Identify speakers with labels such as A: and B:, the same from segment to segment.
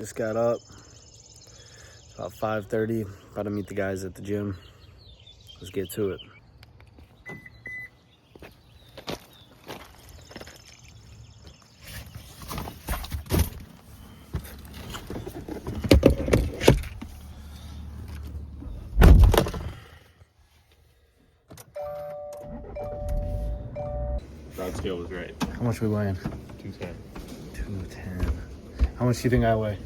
A: Just got up. It's about 5:30. About to meet the guys at the gym. Let's get to it.
B: Broad scale was right.
A: How much we weighing?
B: 210.
A: 210. How much do you think I weigh?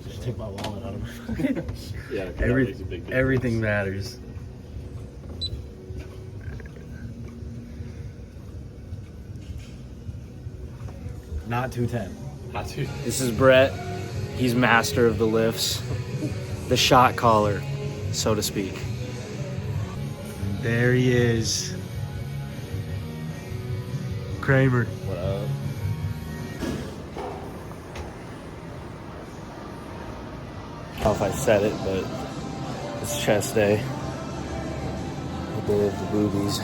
A: Just take my wallet out of my
B: Yeah,
A: everything matters. Not 210.
B: Not too.
A: This is Brett. He's master of the lifts. The shot caller, so to speak. There he is. Kramer.
B: What up?
A: I don't know if I said it, but it's chest day. The day of the boobies.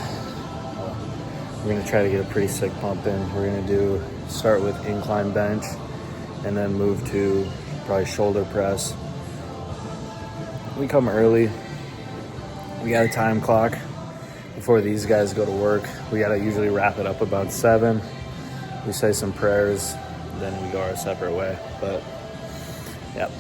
A: We're gonna try to get a pretty sick pump in. We're gonna start with incline bench and then move to probably shoulder press. We come early. We got a time clock before these guys go to work. We gotta usually wrap it up about 7. We say some prayers, then we go our separate way. But, yep.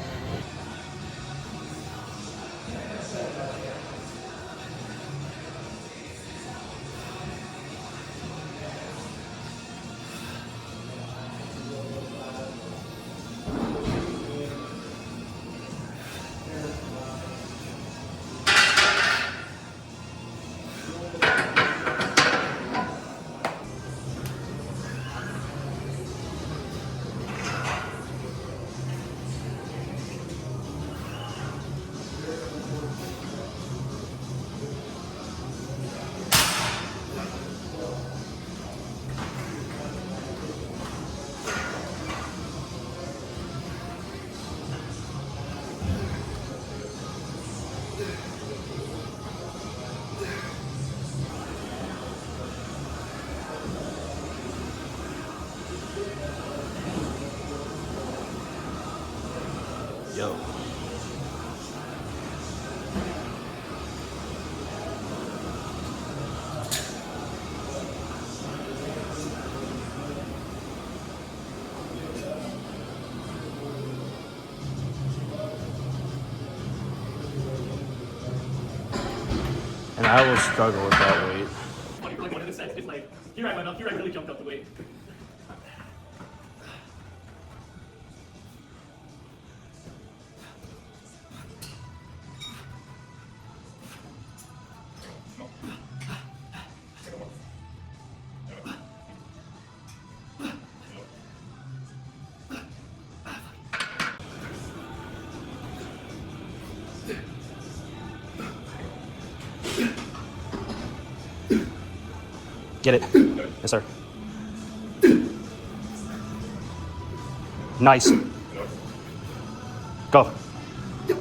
A: Yo. And I will struggle with that weight.
C: Like one of the sets is like, here I went up, here I really jumped up the weight.
A: Get it. Yes, sir. Nice. Go.
C: The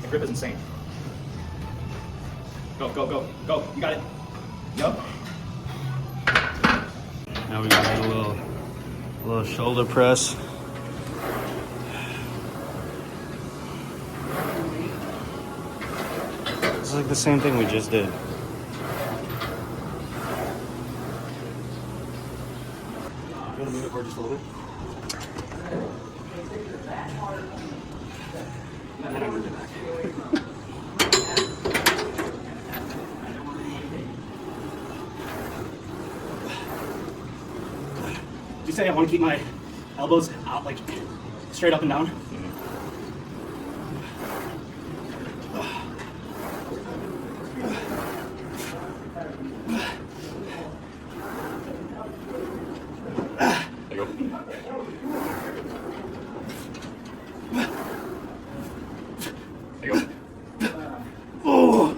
C: grip is insane. Go, go, go, go. You got it. Yup.
A: Now we got a little shoulder press. It's like the same thing we just did.
C: You want to move it forward just a little bit? Did you say I want to keep my elbows out, like straight up and down?
B: There you go. There you go.
C: Oh!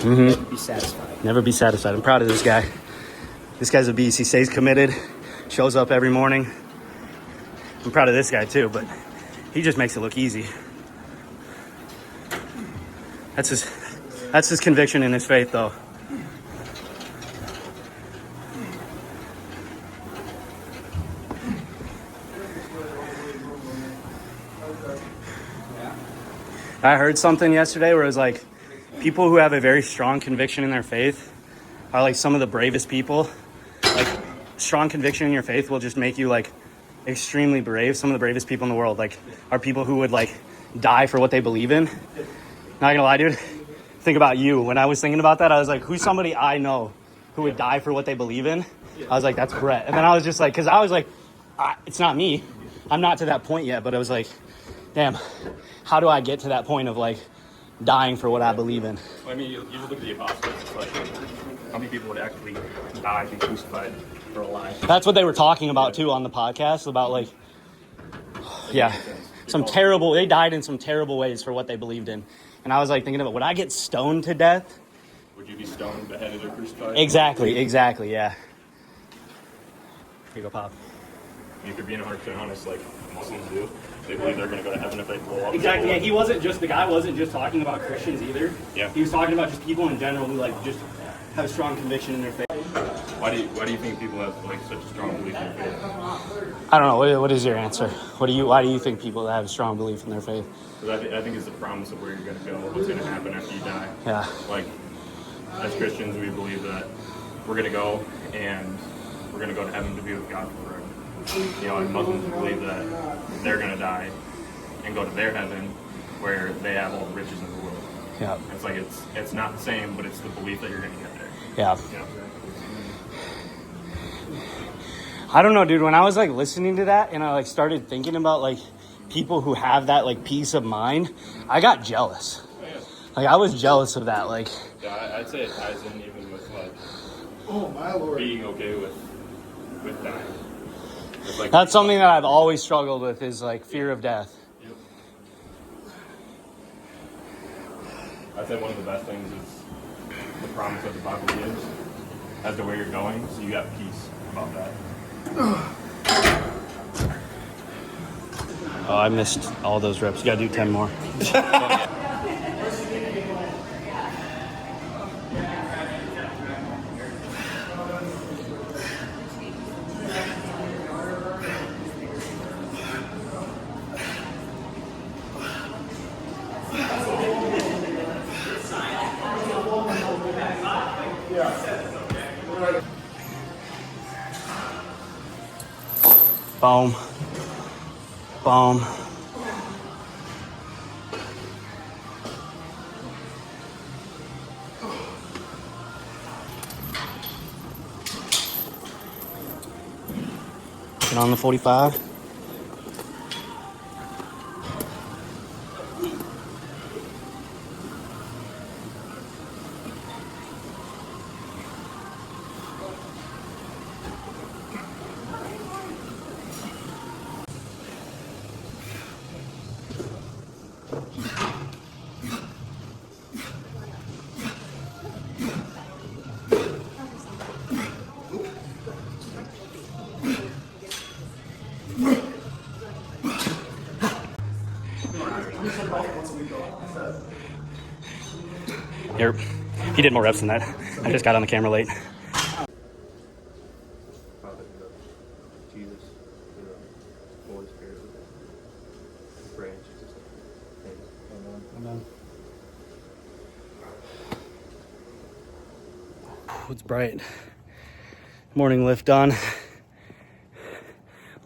C: Never be satisfied.
A: Never be satisfied. I'm proud of this guy. This guy's a beast. He stays committed, shows up every morning. I'm proud of this guy too, but he just makes it look easy. That's his conviction in his faith, though. I heard something yesterday where it was like, people who have a very strong conviction in their faith are like some of the bravest people. Like, strong conviction in your faith will just make you like extremely brave. Some of the bravest people in the world like are people who would like die for what they believe in. Not gonna lie, dude. Think about you. When I was thinking about that, I was like, who's somebody I know who would die for what they believe in? I was like, that's Brett. And then I was just like, because I was like, it's not me. I'm not to that point yet, but I was like, damn, how do I get to that point of like dying for what I believe in?
B: Well, I mean, you just look at the apostles. It's like, how many people would actually die, be crucified for a lie?
A: That's what they were talking about too on the podcast, about like, yeah, they died in some terrible ways for what they believed in. And I was like thinking about, would I get stoned to death?
B: Would you be stoned, beheaded, or crucified?
A: Exactly, yeah. Here you go, Pop.
B: If you're being 100% honest, like Muslims do, they believe they're going to go to heaven if they blow up.
A: Exactly, yeah, the guy wasn't just talking about Christians either.
B: Yeah.
A: He was talking about just people in general who like just have strong conviction in their faith.
B: Why do you think people have like such a strong belief in faith?
A: I don't know, what is your answer? Why do you think people have a strong belief in their faith?
B: Because I think it's the promise of where you're going to go, what's going to happen after you die.
A: Yeah.
B: Like, as Christians, we believe that we're going to go and we're going to go to heaven to be with God forever. You know, and Muslims believe that they're going to die and go to their heaven where they have all the riches in the world.
A: Yeah.
B: It's like it's not the same, but it's the belief that you're going to get there.
A: Yeah.
B: You know?
A: I don't know, dude. When I was like listening to that and I like started thinking about like people who have that like peace of mind, I got jealous. Like I was jealous of that. Like,
B: Yeah, I'd say it ties in even with like
C: Oh my Lord.
B: being okay with dying. It's like,
A: that's something that I've always struggled with, is like fear of death.
B: Yep. I'd say one of the best things is the promise that the Bible gives as to where you're going, so you got peace about that.
A: Oh, I missed all those reps. You gotta do 10 more. Boom. Boom. Get on the 45. Here, he did more reps than that. I just got on the camera late.
B: Jesus, Holy Spirit, pray in Jesus' name.
A: Amen. It's bright. Morning lift done.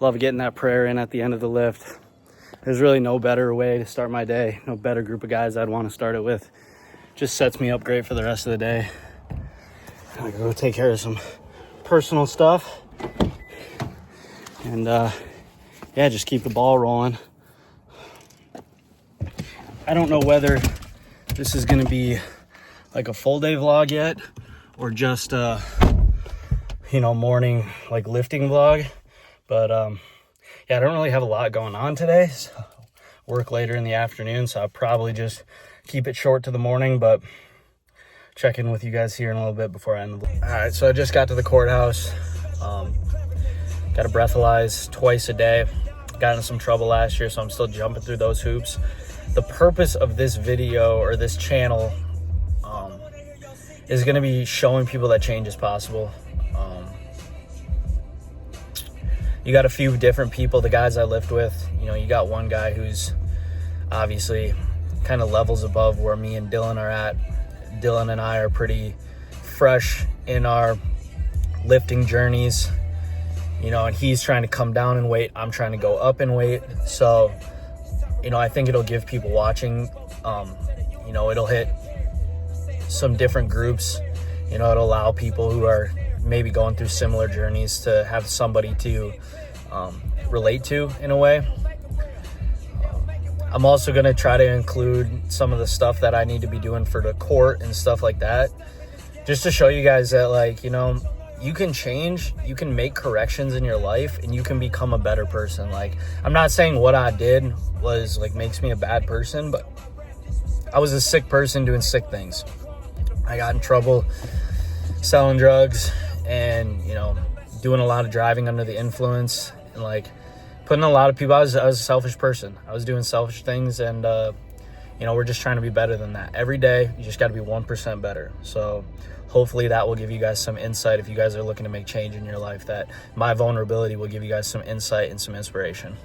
A: Love getting that prayer in at the end of the lift. There's really no better way to start my day. No better group of guys I'd want to start it with. Just sets me up great for the rest of the day. I go take care of some personal stuff. And yeah, just keep the ball rolling. I don't know whether this is gonna be like a full day vlog yet, or just morning like lifting vlog. But yeah, I don't really have a lot going on today, so work later in the afternoon, so I'll probably just keep it short to the morning. But check in with you guys here in a little bit before I end the vlog. All right, so I just got to the courthouse. Got to breathalyze twice a day. Got in some trouble last year, so I'm still jumping through those hoops. The purpose of this video or this channel is going to be showing people that change is possible. You got a few different people, the guys I lift with. You know, you got one guy who's obviously kind of levels above where me and Dylan are at. Dylan and I are pretty fresh in our lifting journeys, you know, and he's trying to come down in weight. I'm trying to go up in weight. So, you know, I think it'll give people watching, you know, it'll hit some different groups. You know, it'll allow people who are maybe going through similar journeys to have somebody to relate to in a way. I'm also going to try to include some of the stuff that I need to be doing for the court and stuff like that, just to show you guys that, like, you know, you can change, you can make corrections in your life, and you can become a better person. Like, I'm not saying what I did was like makes me a bad person, but I was a sick person doing sick things. I got in trouble selling drugs and, you know, doing a lot of driving under the influence and like putting a lot of people, I was a selfish person. I was doing selfish things, and you know, we're just trying to be better than that. Every day, you just got to be 1% better. So hopefully that will give you guys some insight if you guys are looking to make change in your life, that my vulnerability will give you guys some insight and some inspiration.